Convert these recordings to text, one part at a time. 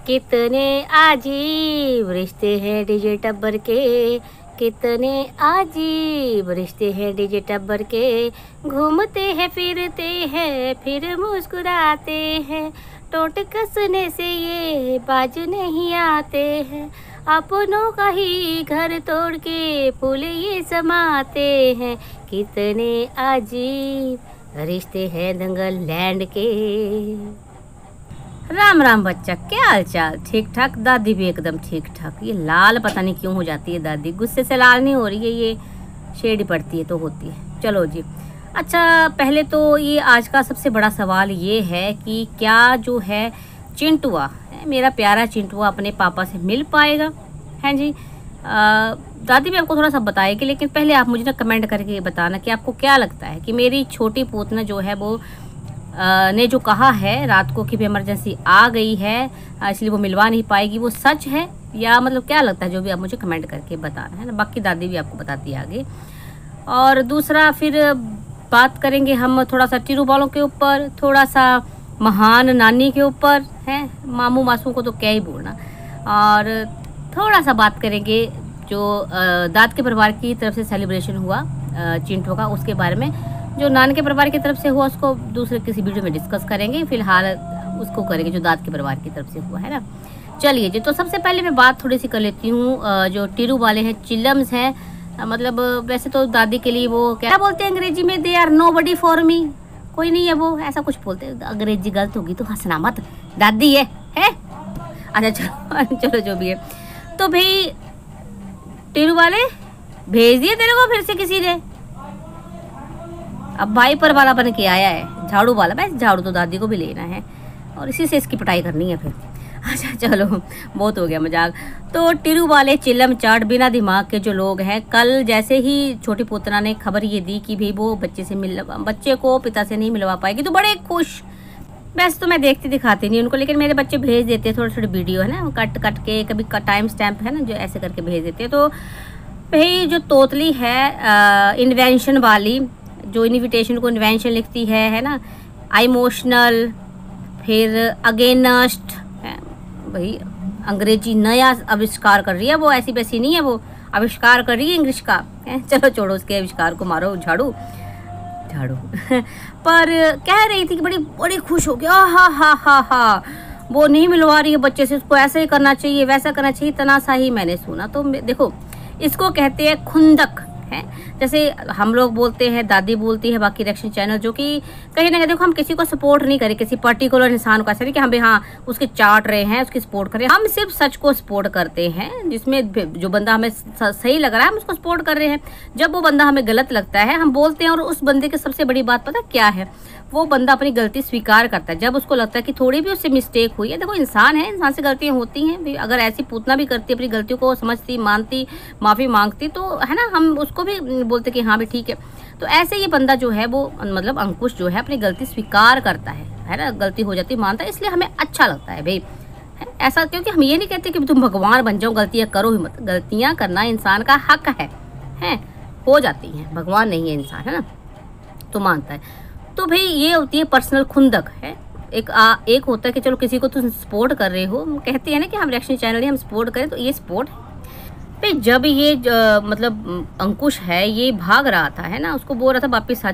कितने अजीब रिश्ते हैं डीजे टब्बर के, कितने अजीब रिश्ते हैं डीजे टब्बर के। घूमते हैं फिरते हैं फिर मुस्कुराते हैं, टोट कसने से ये बाज नहीं आते हैं। अपनों का ही घर तोड़ के फूल ये समाते हैं। कितने अजीब रिश्ते हैं दंगल लैंड के। राम राम बच्चा, क्या हाल चाल? ठीक ठाक? दादी भी एकदम ठीक ठाक। ये लाल पता नहीं क्यों हो जाती है दादी, गुस्से से लाल नहीं हो रही है, ये शेड पड़ती है तो होती है। चलो जी, अच्छा पहले तो ये आज का सबसे बड़ा सवाल ये है कि क्या जो है चिंटुआ, मेरा प्यारा चिंटुआ अपने पापा से मिल पाएगा? हैं जी, दादी भी आपको थोड़ा सा बताएगी, लेकिन पहले आप मुझे ना कमेंट करके बताना कि आपको क्या लगता है कि मेरी छोटी पोतना जो है वो ने जो कहा है रात को कि भी इमरजेंसी आ गई है इसलिए वो मिलवा नहीं पाएगी, वो सच है या मतलब क्या लगता है? जो भी आप मुझे कमेंट करके बताना है ना। बाकी दादी भी आपको बताती है आगे। और दूसरा फिर बात करेंगे हम थोड़ा सा टीरू वालों के ऊपर, थोड़ा सा महान नानी के ऊपर, हैं मामू मासू को तो क्या ही बोलना। और थोड़ा सा बात करेंगे जो दाद के परिवार की तरफ से सेलिब्रेशन हुआ चिंटू का, उसके बारे में। जो नान के परिवार की तरफ से हुआ उसको दूसरे किसी वीडियो में डिस्कस करेंगे, फिलहाल उसको करेंगे जो दाद के परिवार की तरफ से हुआ है ना। चलिए जी, तो सबसे पहले मैं बात थोड़ी सी कर लेती हूँ जो टीरू वाले हैं, चिल्लम्स हैं, मतलब वैसे तो दादी के लिए वो क्या बोलते हैं अंग्रेजी में, they are nobody for me, कोई नहीं है वो, ऐसा कुछ बोलते हैं। अंग्रेजी गलत होगी तो हंसना मत, दादी है? अच्छा चलो चलो जो भी है। तो भाई टीरू वाले भेज दिए तेरे को फिर से किसी ने, अब भाई पर वाला बन के आया है, झाड़ू वाला। वैसे झाड़ू तो दादी को भी लेना है और इसी से इसकी पिटाई करनी है फिर। अच्छा चलो, बहुत हो गया मजाक। तो टीरू वाले चिल्लम चाट बिना दिमाग के जो लोग हैं, कल जैसे ही छोटी पोतना ने खबर ये दी कि भाई वो बच्चे को पिता से नहीं मिलवा पाएगी, तो बड़े खुश। वैसे तो मैं देखती दिखाती नहीं उनको, लेकिन मेरे बच्चे भेज देते हैं थोड़े थोड़े वीडियो है ना, कट कट के, कभी टाइम स्टैम्प है ना जो ऐसे करके भेज देते हैं। तो भाई जो तोतली है इन्वेंशन वाली, जो इन्विटेशन को इन्वेंशन लिखती है ना, इमोशनल, फिर अगेनस्ट, भाई अंग्रेजी नया आविष्कार कर रही है वो, ऐसी वैसी नहीं है वो, आविष्कार कर रही है इंग्लिश का। चलो छोड़ो उसके आविष्कार को, मारो झाड़ू झाड़ू। पर कह रही थी कि बड़ी बड़ी खुश हो गया, हा वो नहीं मिलवा रही है बच्चे से, उसको ऐसा ही करना चाहिए वैसा करना चाहिए, इतना सा ही मैंने सुना। तो देखो इसको कहते हैं खुंदक है, जैसे हम लोग बोलते हैं, दादी बोलती है, बाकी रिएक्शन चैनल, जो कि कहीं ना कहीं देखो हम किसी को सपोर्ट नहीं करें, किसी पर्टिकुलर इंसान को, ऐसा नहीं कि हम भी हाँ उसके चाट रहे हैं उसकी सपोर्ट करें, हम सिर्फ सच को सपोर्ट करते हैं, जिसमें जो बंदा हमें सही लग रहा है हम उसको सपोर्ट कर रहे हैं। जब वो बंदा हमें गलत लगता है हम बोलते हैं, और उस बंदे की सबसे बड़ी बात पता क्या है, वो बंदा अपनी गलती स्वीकार करता है। जब उसको लगता है कि थोड़ी भी उससे मिस्टेक हुई है, देखो इंसान है, इंसान से गलतियां होती हैं, अगर ऐसी पूतना भी करती अपनी गलतियों को समझती, मानती, माफ़ी मांगती, तो है ना, हम उसको भी बोलते कि हाँ भी ठीक है। तो ऐसे ये बंदा जो है वो मतलब अंकुश जो है अपनी गलती स्वीकार करता है ना, गलती हो जाती मानता है, इसलिए हमें अच्छा लगता है भाई ऐसा। क्योंकि हम ये नहीं कहते कि तुम भगवान बन जाओ, गलतियाँ करो ही मत, गलतियाँ करना इंसान का हक है, हो जाती हैं, भगवान नहीं है इंसान, है ना, तो मानता है। तो भाई ये होती है पर्सनल खुंदक है। एक होता है कि चलो किसी को तुम सपोर्ट कर रहे हो, कहते हैं ना कि हम रिएक्शन चैनल ही हम सपोर्ट करें, तो ये सपोर्ट है भाई। जब ये मतलब अंकुश है ये भाग रहा था है ना, उसको बोल रहा था वापिस आ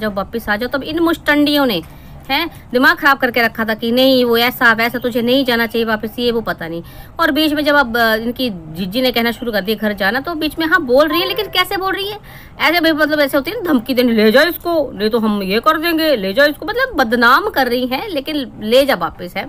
जाओ, तब इन मुस्टंडियों ने है दिमाग खराब करके रखा था कि नहीं वो ऐसा वैसा, तुझे नहीं जाना चाहिए वापस, ये वो पता नहीं। और बीच में जब अब इनकी जीजी ने कहना शुरू कर दिया घर जाना, तो बीच में हाँ बोल रही है, लेकिन कैसे बोल रही है, ऐसे भाई मतलब ऐसे होती है ना, धमकी देने, ले जाओ इसको, नहीं तो हम ये कर देंगे, ले जाओ इसको, मतलब बदनाम कर रही है, लेकिन ले जा वापस है।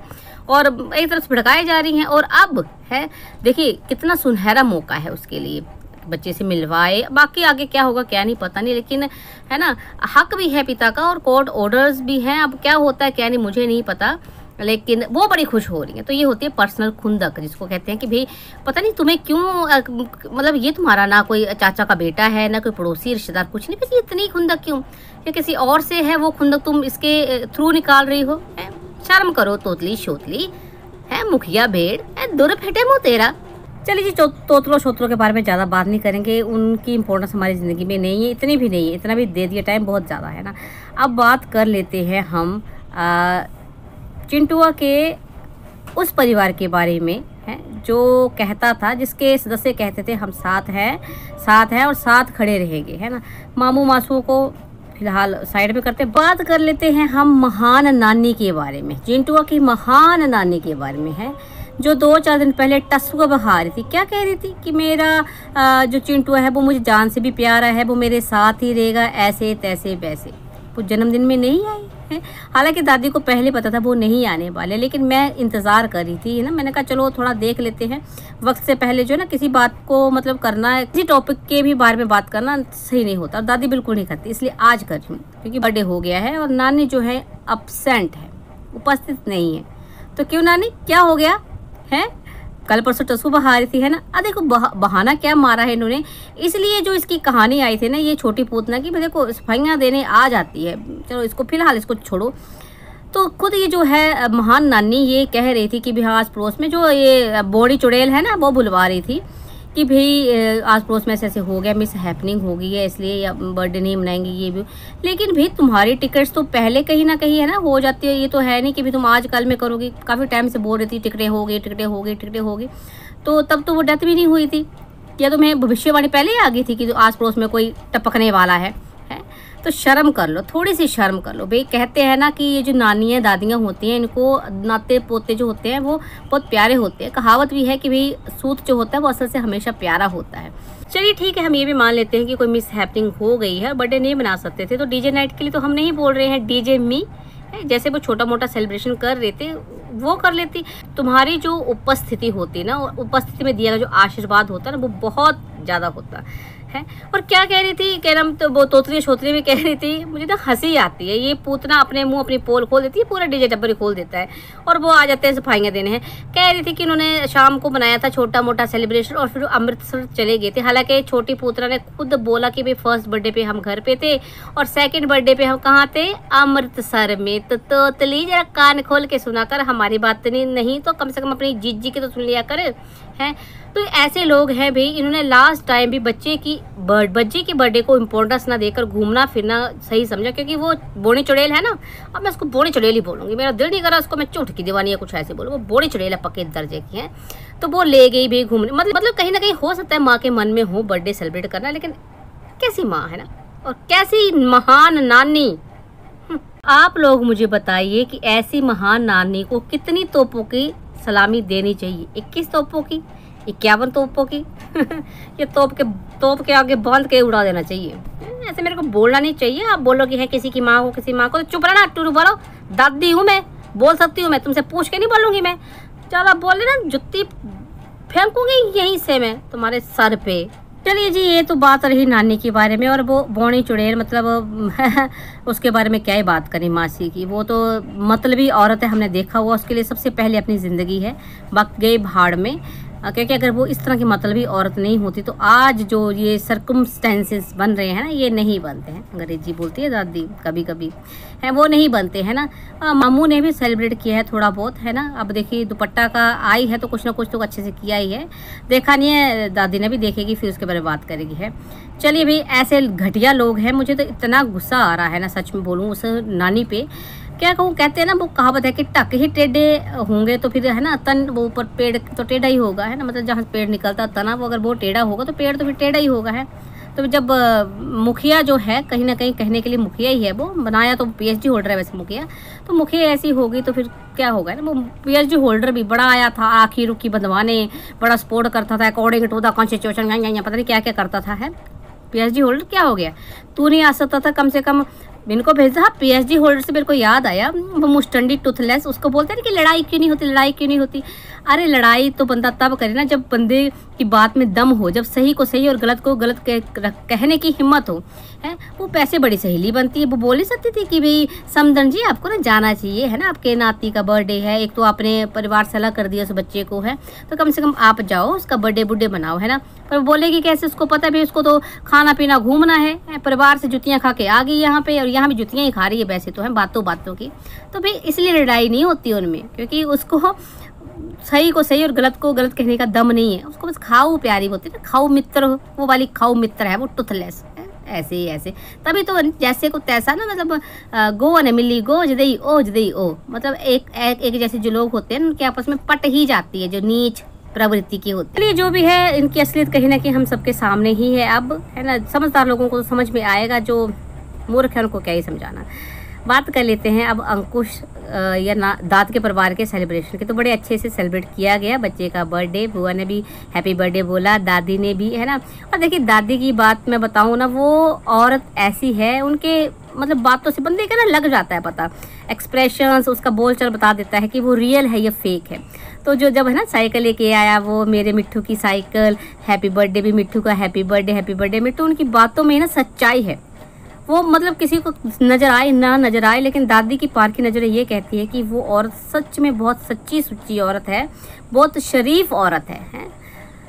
और एक तरफ से भड़काई जा रही हैं। और अब है देखिए कितना सुनहरा मौका है उसके लिए, बच्चे से मिलवाए, बाकी आगे क्या होगा क्या नहीं पता नहीं, लेकिन है ना हक भी है पिता का और कोर्ट ऑर्डर्स भी हैं। अब क्या होता है क्या नहीं मुझे नहीं पता, लेकिन वो बड़ी खुश हो रही है। तो ये होती है पर्सनल खुंदक, जिसको कहते हैं कि भाई पता नहीं तुम्हें क्यों, मतलब ये तुम्हारा ना कोई चाचा का बेटा है ना कोई पड़ोसी रिश्तेदार, कुछ नहीं, बस इतनी खुंदक क्यों, या किसी और से है वो खुंदक तुम इसके थ्रू निकाल रही हो। शर्म करो तोतली शोतली है, मुखिया भेड़ है, दूर फेटे मुँह तेरा। चलिए जी, तोतलों शोतलों के बारे में ज़्यादा बात नहीं करेंगे, उनकी इंपॉर्टेंस हमारी ज़िंदगी में नहीं है, इतनी भी नहीं है, इतना भी दे दिया टाइम बहुत ज़्यादा है ना। अब बात कर लेते हैं हम चिंटुआ के उस परिवार के बारे में जो कहता था, जिसके सदस्य कहते थे हम साथ हैं और साथ खड़े रहेंगे, है ना। मामू मासूओं को फिलहाल साइड में करते, बात कर लेते हैं हम महान नानी के बारे में। चिंटुआ की महान नानी के बारे में है, जो 2-4 दिन पहले टसुआ बहा रही थी। क्या कह रही थी कि मेरा जो चिंटुआ है वो मुझे जान से भी प्यारा है, वो मेरे साथ ही रहेगा, ऐसे तैसे वैसे। वो जन्मदिन में नहीं आई है। हालांकि दादी को पहले पता था वो नहीं आने वाले, लेकिन मैं इंतज़ार कर रही थी ना। मैंने कहा चलो थोड़ा देख लेते हैं, वक्त से पहले जो है ना किसी बात को मतलब करना, किसी टॉपिक के भी बारे में बात करना सही नहीं होता। दादी बिल्कुल नहीं करती, इसलिए आज कर रही हूँ क्योंकि बर्थडे हो गया है और नानी जो है अपसेंट है, उपस्थित नहीं है। तो क्यों नानी, क्या हो गया है? कल परसों टसू बहा रही थी, है ना। देखो बहाना क्या मारा है इन्होंने, इसलिए जो इसकी कहानी आई थी ना, ये छोटी पूतना की, देखो सफाइयाँ देने आ जाती है। चलो इसको फिलहाल इसको छोड़ो। तो खुद ये जो है महान नानी ये कह रही थी कि भी आस पड़ोस में जो ये बॉडी चुड़ैल है ना, वो बुलवा रही थी कि भाई आस पड़ोस में ऐसे हो गया, मिस हैपनिंग हो गई है, इसलिए बर्थडे नहीं मनाएंगे ये भी। लेकिन भाई तुम्हारी टिकट्स तो पहले कहीं ना कहीं है ना हो जाती है, ये तो है नहीं कि भाई तुम आज कल में करोगी। काफ़ी टाइम से बोल रही थी टिकटें हो गई, तो तब तो वो डेथ भी नहीं हुई थी, या तुम्हें भविष्यवाणी पहले ही आ गई थी कि तो आस पड़ोस में कोई टपकने वाला है। तो शर्म कर लो, थोड़ी सी शर्म कर लो भाई। कहते हैं ना कि ये जो नानियाँ दादियाँ होती हैं, इनको नाते पोते जो होते हैं वो बहुत प्यारे होते हैं। कहावत भी है कि भाई सूत जो होता है वो असल से हमेशा प्यारा होता है। चलिए ठीक है, हम ये भी मान लेते हैं कि कोई मिस हैपनिंग हो गई है, बर्थडे नहीं बना सकते थे, तो डीजे नाइट के लिए तो हम नहीं बोल रहे हैं डीजे मी, जैसे वो छोटा मोटा सेलिब्रेशन कर रहे थे वो कर लेती। तुम्हारी जो उपस्थिति होती ना, उपस्थिति में दिया गया जो आशीर्वाद होता है ना, वो बहुत ज़्यादा होता है। और क्या कह रही थी, कह रहा तो वो तोतरी छोतरी भी कह रही थी, मुझे ना हंसी आती है। ये पूतना अपने मुंह अपनी पोल खोल देती है, पूरा डीजे टब्बर ही खोल देता है और वो आ जाते हैं सफाइयाँ देने हैं। कह रही थी कि उन्होंने शाम को बनाया था छोटा मोटा सेलिब्रेशन और फिर अमृतसर चले गए थे। हालांकि छोटी पूतना ने खुद बोला कि भाई फर्स्ट बर्थडे पे हम घर पे थे और सेकेंड बर्थडे पे हम कहाँ थे, अमृतसर में। तो तोतली जरा कान खोल के सुना कर, हमारी बात नहीं तो कम से कम अपनी जीजी के तो सुन लिया कर, है। तो ऐसे लोग हैं भाई, इन्होंने लास्ट टाइम भी बच्चे की बर्थडे को इम्पोर्टेंस ना देकर घूमना फिरना सही समझा, क्योंकि वो बोनी चुड़ैल है ना। अब मैं उसको बोनी चुड़ैल ही बोलूँगी, मेरा दिल नहीं कर रहा उसको मैं चूट की दीवानी या कुछ ऐसे बोलूँ। वो बोनी चुड़ैल पक्के दर्जे की है, तो वो ले गई भाई घूमने। मतलब कहीं ना कहीं हो सकता है माँ के मन में हो बर्थडे सेलिब्रेट करना, लेकिन कैसी माँ है ना, और कैसी महान नानी। आप लोग मुझे बताइए कि ऐसी महान नानी को कितनी तोपों की सलामी देनी चाहिए? 21 तोपों की, 51 तोपों की ये तोप के आगे बांध के उड़ा देना चाहिए। ऐसे मेरे को बोलना नहीं चाहिए। आप बोलोगे है किसी की माँ को, किसी माँ को, तो चुप रहना, टूरू बोलो। दादी हूँ मैं, बोल सकती हूँ मैं, तुमसे पूछ के नहीं बोलूँगी मैं। ज़्यादा बोले ना जुत्ती फेंकूंगी यहीं से मैं तुम्हारे सर पे। चलिए जी, ये तो बात रही नानी के बारे में। और वो बोनी चुड़ैल मतलब उसके बारे में क्या ही बात करें मासी की। वो तो मतलबी औरत है, हमने देखा हुआ। उसके लिए सबसे पहले अपनी ज़िंदगी है, वक्त गए भाड़ में। क्योंकि अगर वो इस तरह की मतलबी औरत नहीं होती तो आज जो ये सर्कमस्टेंसेस बन रहे हैं ना, ये नहीं बनते हैं। अंग्रेजी बोलती है दादी कभी कभी, है वो नहीं बनते हैं ना। मामू ने भी सेलिब्रेट किया है थोड़ा बहुत, है ना। अब देखिए दुपट्टा का आई है तो कुछ ना कुछ तो अच्छे से किया ही है। देखा नहीं है, दादी ने भी देखेगी, फिर उसके बारे में बात करेगी, है। चलिए भाई, ऐसे घटिया लोग हैं। मुझे तो इतना गुस्सा आ रहा है ना, सच में बोलूँ, उस नानी पे क्या कहूँ। कहते हैं ना, वो कहावत है कि टक ही टेढ़े होंगे तो फिर है ना तन, वो ऊपर पेड़ तो टेढ़ा ही होगा, है ना। मतलब जहाँ पेड़ निकलता तना, वो अगर वो टेढ़ा होगा तो पेड़ तो फिर टेढ़ा ही होगा, है। तो जब मुखिया जो है, कहीं ना कहीं कहने के लिए मुखिया ही है, वो बनाया तो PhD होल्डर है वैसे मुखिया, तो मुखिया ऐसी होगी तो फिर क्या होगा ना। वो PhD होल्डर भी बड़ा आया था, आखिर रुखी बंधवाने, बड़ा सपोर्ट करता था अकॉर्डिंग टू द कॉन्स्टिट्यूशन, पता नहीं क्या क्या करता था, है। PhD होल्डर क्या हो गया, तू नहीं आ सकता था कम से कम, इनको भेजा। हाँ, PhD होल्डर से मेरे को याद आया, वो मुस्टंडी टूथलेस, उसको बोलते हैं कि लड़ाई क्यों नहीं होती। अरे लड़ाई तो बंदा तब करे ना जब बंदे की बात में दम हो, जब सही को सही और गलत को गलत कहने की हिम्मत हो, है। वो पैसे बड़ी सहेली बनती है। वो बोल ही सकती थी कि भाई समदन जी आपको ना जाना चाहिए, है ना, आपके नाती का बर्थडे है, एक तो आपने परिवार सलाह कर दिया उस बच्चे को, है, तो कम से कम आप जाओ उसका बर्थडे मनाओ, है ना। पर बोलेगी कैसे, उसको पता भी, उसको तो खाना पीना घूमना है, परिवार से जुतियाँ खा के आ गई यहाँ पे, और यहाँ भी जुतियाँ ही खा रही है वैसे तो, है, बातों की। तो भाई इसलिए लड़ाई नहीं होती उनमें, क्योंकि उसको सही को सही और गलत को गलत कहने का दम नहीं है। उसको बस खाऊ प्यारी होती है ना, खाऊ मित्र, वो वाली खाऊ मित्र है वो, टूथलेस, ऐसे ही ऐसे। तभी तो जैसे को तैसा ना, मतलब गो न मिली गो जदई ओ, मतलब एक जैसे जो लोग होते हैं उनके आपस में पट ही जाती है, जो नीच प्रवृत्ति की होती है। चलिए जो भी है, इनकी असलियत कहीं ना कहीं हम सबके सामने ही है अब, है ना। समझदार लोगों को तो समझ में आएगा, जो मूर्ख है उनको क्या ही समझाना। बात कर लेते हैं अब अंकुश या दाद के परिवार के सेलिब्रेशन के। तो बड़े अच्छे से सेलिब्रेट किया गया बच्चे का बर्थडे। बुआ ने भी हैप्पी बर्थडे बोला, दादी ने भी, है ना। और देखिए दादी की बात मैं बताऊं ना, वो औरत ऐसी है, उनके मतलब बातों से बंदे का ना लग जाता है पता, एक्सप्रेशंस, उसका बोलचाल बता देता है कि वो रियल है या फेक है। तो जो जब है ना साइकिल लेके आया वो, मेरे मिट्ठू की साइकिल, हैप्पी बर्थडे भी मिट्ठू का, हैप्पी बर्थडे मिट्ठू, उनकी बातों में ना सच्चाई है। वो मतलब किसी को नज़र आए ना नज़र आए, लेकिन दादी की पार की नज़रें ये कहती है कि वो औरत सच में बहुत सच्ची सुच्ची औरत है, बहुत शरीफ औरत है।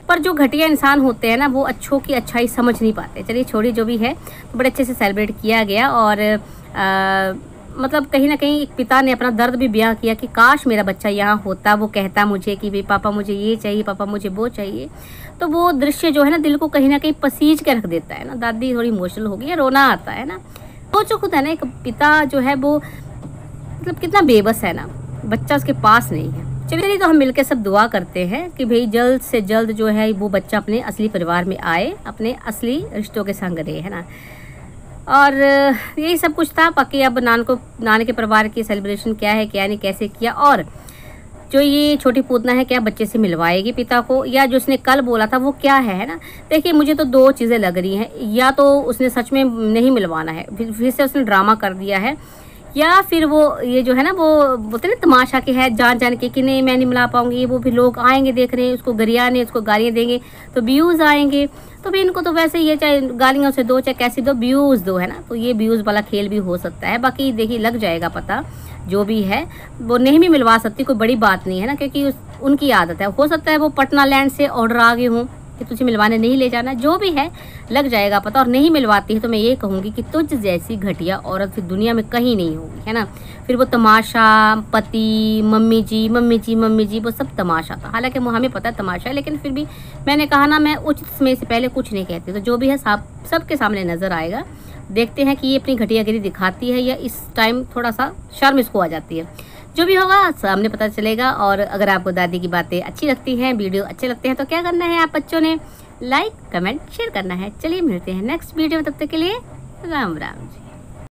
पर जो घटिया इंसान होते हैं ना, वो अच्छों की अच्छाई समझ नहीं पाते। चलिए छोड़ी जो भी है, तो बड़े अच्छे से सेलिब्रेट किया गया। और मतलब कहीं ना कहीं एक पिता ने अपना दर्द भी बयां किया कि काश मेरा बच्चा यहाँ होता, वो कहता मुझे कि भाई पापा मुझे ये चाहिए, पापा मुझे वो चाहिए। तो वो दृश्य जो है ना दिल को कहीं ना कहीं पसीज के रख देता है ना। दादी थोड़ी इमोशनल हो गई है, रोना आता है ना। वो जो खुद है ना, एक पिता जो है वो मतलब कितना बेबस है ना, बच्चा उसके पास नहीं है। चलिए तो हम मिलकर सब दुआ करते हैं कि भाई जल्द से जल्द जो है वो बच्चा अपने असली परिवार में आए, अपने असली रिश्तों के संग रहे, है ना। और यही सब कुछ था। बाकी अब नान के परिवार की सेलिब्रेशन क्या है, क्या नहीं, कैसे किया, और जो ये छोटी पूतना है क्या बच्चे से मिलवाएगी पिता को, या जो उसने कल बोला था वो क्या है ना। देखिए मुझे तो दो चीज़ें लग रही हैं, या तो उसने सच में नहीं मिलवाना है, फिर से उसने ड्रामा कर दिया है, या फिर वो ये जो है ना वो बोलते ना तमाशा के है, जान के कि नहीं मैं नहीं मिला पाऊंगी, वो भी लोग आएंगे देख रहे हैं उसको, गरियाने उसको गालियाँ देंगे तो व्यूज़ आएंगे। तो भी इनको तो वैसे ये चाहे गालियों से दो चाहे कैसी दो, व्यूज़ दो, है ना। तो ये व्यूज़ वाला खेल भी हो सकता है। बाकी देखिए लग जाएगा पता, जो भी है वो नहीं भी मिलवा सकती, कोई बड़ी बात नहीं है ना, क्योंकि उनकी आदत है। हो सकता है वो पटना लैंड से ऑर्डर आ गए हों कि तुझे मिलवाने नहीं ले जाना, जो भी है लग जाएगा पता। और नहीं मिलवाती है तो मैं ये कहूँगी कि तुझ जैसी घटिया औरत फिर दुनिया में कहीं नहीं होगी, है ना। फिर वो तमाशा, पति, मम्मी जी वो सब तमाशा था। हालांकि हमें पता है तमाशा है, लेकिन फिर भी मैंने कहा ना, मैं उचित समय से पहले कुछ नहीं कहती। तो जो भी है सबके सामने नज़र आएगा। देखते हैं कि ये अपनी घटियागिरी दिखाती है या इस टाइम थोड़ा सा शर्म इसको आ जाती है। जो भी होगा सामने पता चलेगा। और अगर आपको दादी की बातें अच्छी लगती हैं, वीडियो अच्छे लगते हैं, तो क्या करना है, आप बच्चों ने लाइक, कमेंट, शेयर करना है। चलिए मिलते हैं नेक्स्ट वीडियो में, तब तक के लिए राम राम जी।